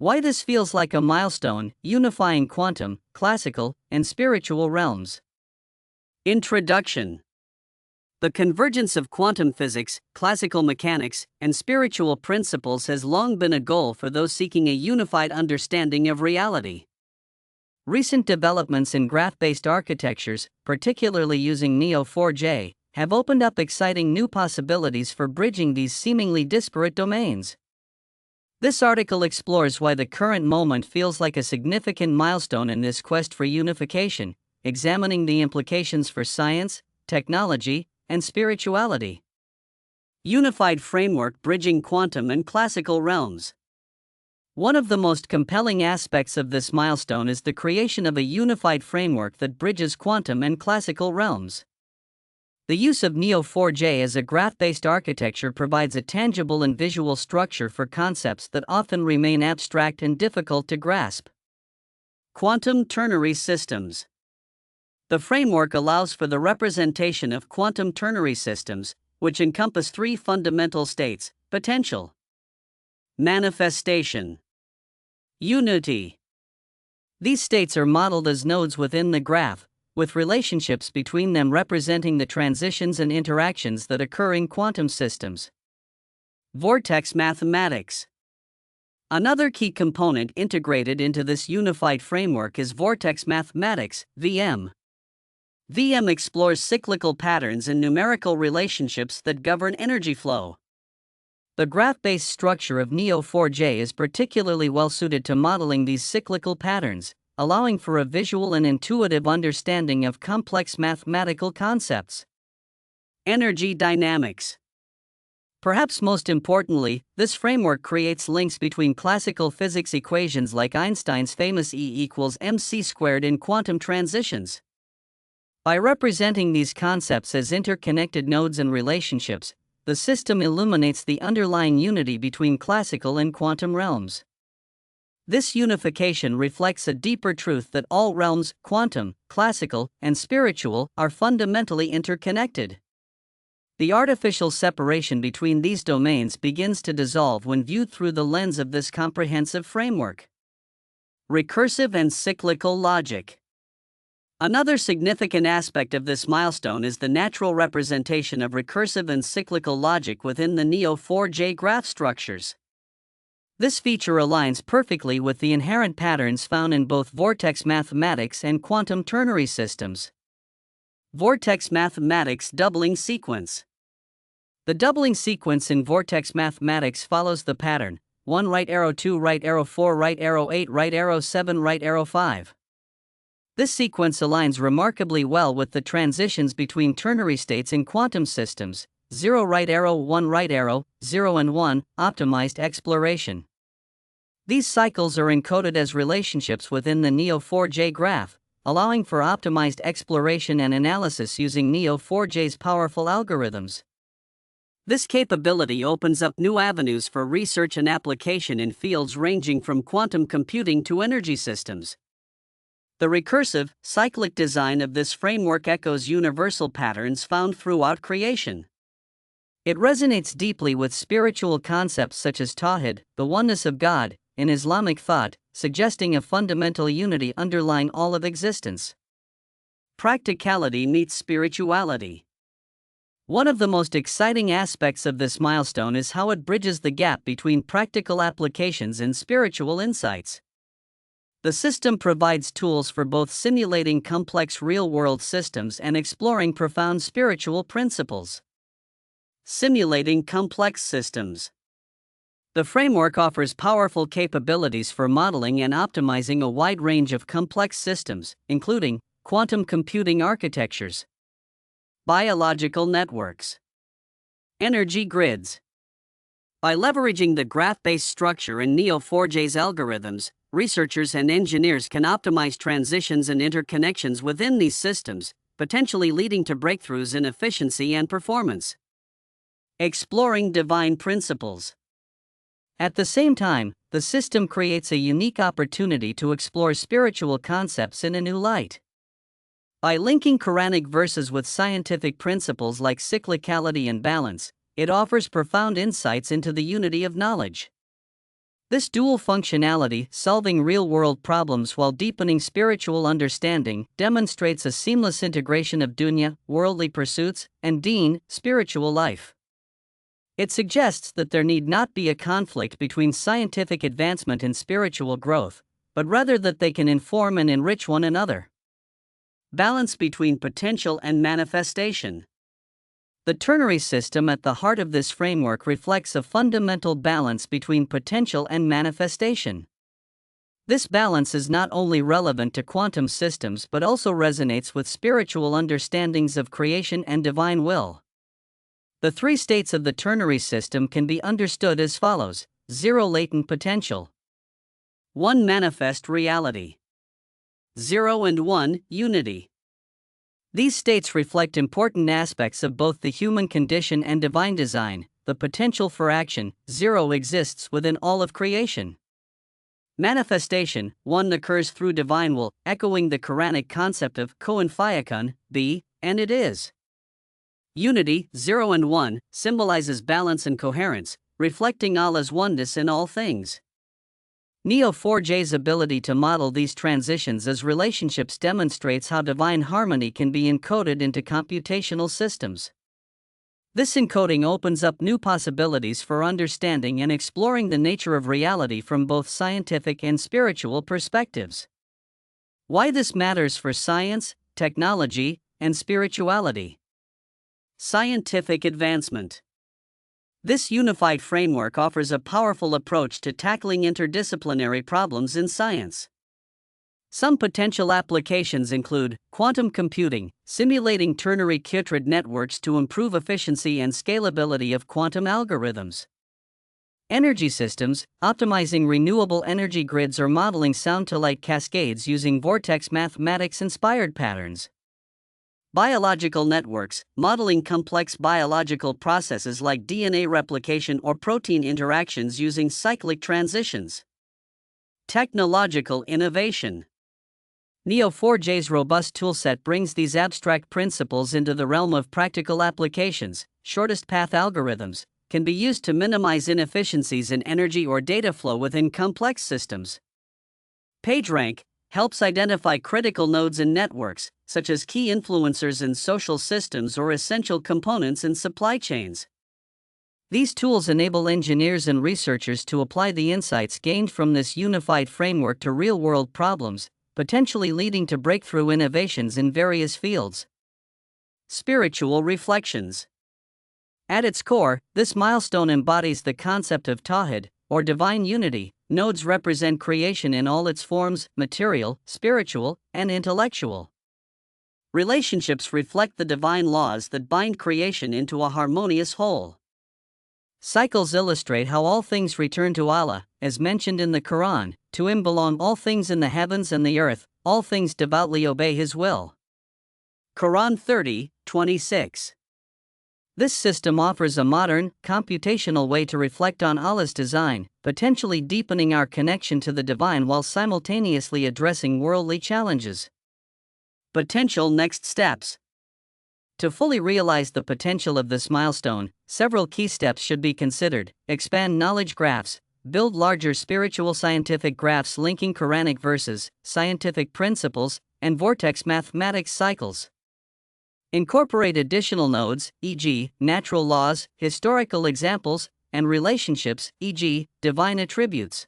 Why this feels like a milestone, unifying quantum, classical, and spiritual realms. Introduction. The convergence of quantum physics, classical mechanics, and spiritual principles has long been a goal for those seeking a unified understanding of reality. Recent developments in graph-based architectures, particularly using Neo4j, have opened up exciting new possibilities for bridging these seemingly disparate domains. This article explores why the current moment feels like a significant milestone in this quest for unification, examining the implications for science, technology, and spirituality. Unified framework bridging quantum and classical realms. One of the most compelling aspects of this milestone is the creation of a unified framework that bridges quantum and classical realms. The use of Neo4j as a graph-based architecture provides a tangible and visual structure for concepts that often remain abstract and difficult to grasp. Quantum ternary systems. The framework allows for the representation of quantum ternary systems, which encompass three fundamental states: potential, manifestation, unity. These states are modeled as nodes within the graph, with relationships between them representing the transitions and interactions that occur in quantum systems. Vortex mathematics. Another key component integrated into this unified framework is vortex mathematics, VM. VM explores cyclical patterns and numerical relationships that govern energy flow. The graph-based structure of Neo4j is particularly well suited to modeling these cyclical patterns, allowing for a visual and intuitive understanding of complex mathematical concepts. Energy dynamics. Perhaps most importantly, this framework creates links between classical physics equations like Einstein's famous E=mc² in quantum transitions. By representing these concepts as interconnected nodes and relationships, the system illuminates the underlying unity between classical and quantum realms. This unification reflects a deeper truth that all realms, quantum, classical, and spiritual, are fundamentally interconnected. The artificial separation between these domains begins to dissolve when viewed through the lens of this comprehensive framework. Recursive and cyclical logic. Another significant aspect of this milestone is the natural representation of recursive and cyclical logic within the Neo4j graph structures. This feature aligns perfectly with the inherent patterns found in both vortex mathematics and quantum ternary systems. Vortex mathematics doubling sequence. The doubling sequence in vortex mathematics follows the pattern: 1 right arrow, 2 right arrow, 4 right arrow, 8 right arrow, 7 right arrow, 5. This sequence aligns remarkably well with the transitions between ternary states in quantum systems: 0 right arrow, 1 right arrow, 0 and 1, optimized exploration. These cycles are encoded as relationships within the Neo4j graph, allowing for optimized exploration and analysis using Neo4j's powerful algorithms. This capability opens up new avenues for research and application in fields ranging from quantum computing to energy systems. The recursive, cyclic design of this framework echoes universal patterns found throughout creation. It resonates deeply with spiritual concepts such as Tawhid, the oneness of God, in Islamic thought, suggesting a fundamental unity underlying all of existence. Practicality meets spirituality. One of the most exciting aspects of this milestone is how it bridges the gap between practical applications and spiritual insights. The system provides tools for both simulating complex real-world systems and exploring profound spiritual principles. Simulating complex systems. The framework offers powerful capabilities for modeling and optimizing a wide range of complex systems, including quantum computing architectures, biological networks, energy grids. By leveraging the graph-based structure in Neo4j's algorithms, researchers and engineers can optimize transitions and interconnections within these systems, potentially leading to breakthroughs in efficiency and performance. Exploring divine principles. At the same time, the system creates a unique opportunity to explore spiritual concepts in a new light. By linking Quranic verses with scientific principles like cyclicality and balance, it offers profound insights into the unity of knowledge. This dual functionality, solving real-world problems while deepening spiritual understanding, demonstrates a seamless integration of dunya, worldly pursuits, and deen, spiritual life. It suggests that there need not be a conflict between scientific advancement and spiritual growth, but rather that they can inform and enrich one another. Balance between potential and manifestation. The ternary system at the heart of this framework reflects a fundamental balance between potential and manifestation. This balance is not only relevant to quantum systems but also resonates with spiritual understandings of creation and divine will. The three states of the ternary system can be understood as follows: 0 latent potential, 1 manifest reality, 0 and 1 unity. These states reflect important aspects of both the human condition and divine design. The potential for action, 0, exists within all of creation. Manifestation, 1, occurs through divine will, echoing the Quranic concept of kun fayakun, be, and it is. Unity, 0 and 1, symbolizes balance and coherence, reflecting Allah's oneness in all things. Neo4j's ability to model these transitions as relationships demonstrates how divine harmony can be encoded into computational systems. This encoding opens up new possibilities for understanding and exploring the nature of reality from both scientific and spiritual perspectives. Why this matters for science, technology, and spirituality. Scientific advancement. This unified framework offers a powerful approach to tackling interdisciplinary problems in science. Some potential applications include quantum computing, simulating ternary qubit networks to improve efficiency and scalability of quantum algorithms; energy systems, optimizing renewable energy grids or modeling sound-to-light cascades using vortex mathematics-inspired patterns; biological networks, modeling complex biological processes like DNA replication or protein interactions using cyclic transitions. Technological innovation. Neo4j's robust toolset brings these abstract principles into the realm of practical applications. Shortest path algorithms can be used to minimize inefficiencies in energy or data flow within complex systems. PageRank helps identify critical nodes in networks, such as key influencers in social systems or essential components in supply chains. These tools enable engineers and researchers to apply the insights gained from this unified framework to real-world problems, potentially leading to breakthrough innovations in various fields. Spiritual reflections. At its core, this milestone embodies the concept of Tawhid, or divine unity. Nodes represent creation in all its forms: material, spiritual, and intellectual. Relationships reflect the divine laws that bind creation into a harmonious whole. Cycles illustrate how all things return to Allah, as mentioned in the Quran. To Him belong all things in the heavens and the earth, all things devoutly obey His will. Quran 30:26. This system offers a modern, computational way to reflect on Allah's design, potentially deepening our connection to the divine while simultaneously addressing worldly challenges. Potential next steps. To fully realize the potential of this milestone, several key steps should be considered. Expand knowledge graphs. Build larger spiritual scientific graphs linking Quranic verses, scientific principles, and vortex mathematics cycles. Incorporate additional nodes, e.g., natural laws, historical examples, and relationships, e.g., divine attributes.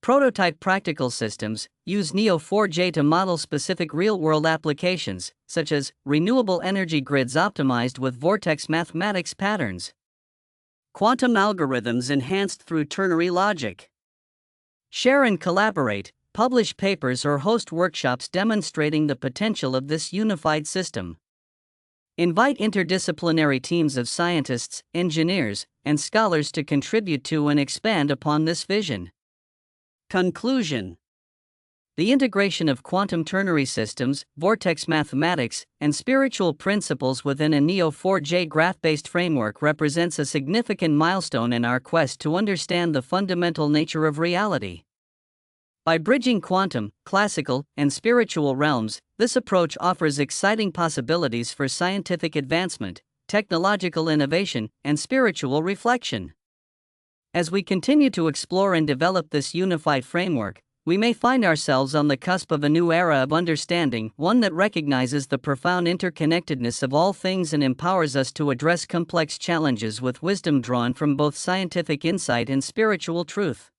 Prototype practical systems. Use Neo4j to model specific real-world applications, such as renewable energy grids optimized with vortex mathematics patterns. Quantum algorithms enhanced through ternary logic. Share and collaborate. Publish papers or host workshops demonstrating the potential of this unified system. Invite interdisciplinary teams of scientists, engineers, and scholars to contribute to and expand upon this vision. Conclusion. The integration of quantum ternary systems, vortex mathematics, and spiritual principles within a Neo4j graph-based framework represents a significant milestone in our quest to understand the fundamental nature of reality. By bridging quantum, classical, and spiritual realms, this approach offers exciting possibilities for scientific advancement, technological innovation, and spiritual reflection. As we continue to explore and develop this unified framework, we may find ourselves on the cusp of a new era of understanding, one that recognizes the profound interconnectedness of all things and empowers us to address complex challenges with wisdom drawn from both scientific insight and spiritual truth.